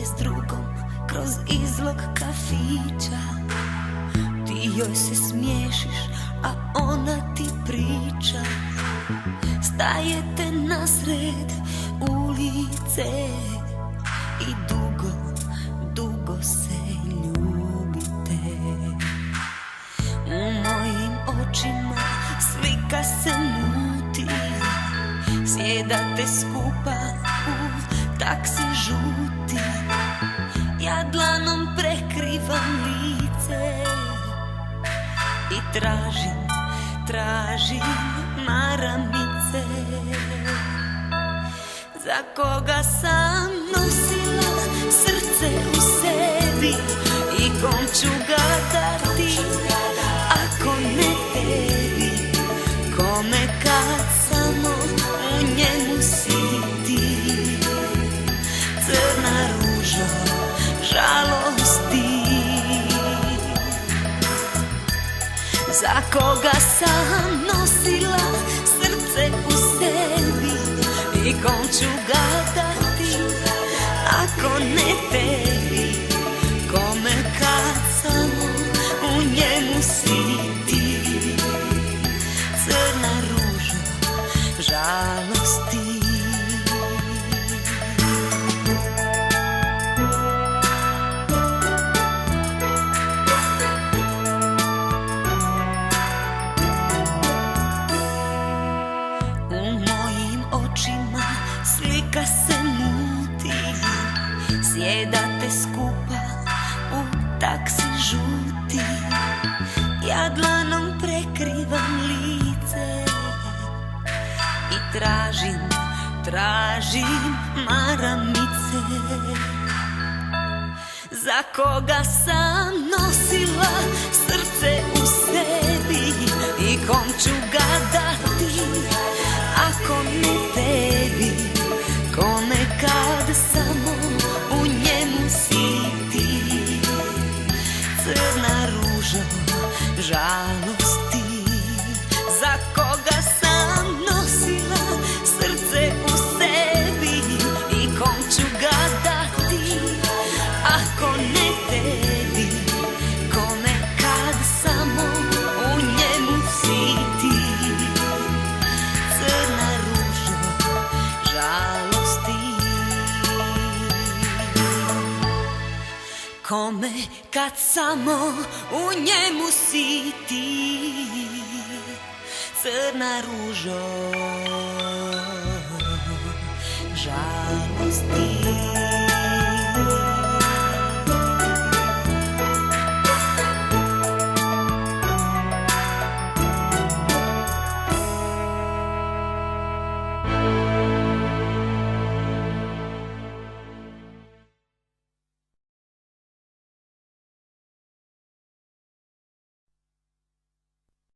s drugom kroz izlog kafića. Ti joj se smiješiš, a ona ti priča. Stajete nasred ulice i dugo, dugo se ljubite. U mojim očima slika se muti. Sjedate skupa u taksi žuti. Ja dlanom prekrivam lice i tražim maramice. Za koga sam nosila srce u sebi i kom ću ga dati ako ne tebi. Kome kad samo u njemu si ti. Crna ružo žalosti. Za koga sam nosila srce u sebi i kom ću ga dati ako ne tebi. Kome kad samo u njemu si ti. Crna ružo žalosti. Slika se muti. Sjedate skupa u taksi žuti. Ja dlanom prekrivam lice i tražim maramice. Za koga sam nosila srce u sebi i kom ću ga dati ako ne tebi. Kome kad samo u njemu si ti. Crna ružo žalosti. Za koga sam nosila srce u sebi i kom ću ga dati ako ne tebi. Kome kad samo u njemu si ti. Crna ružo žalosti. Kome kad samo u njemu si ti. Crna ružo žalosti.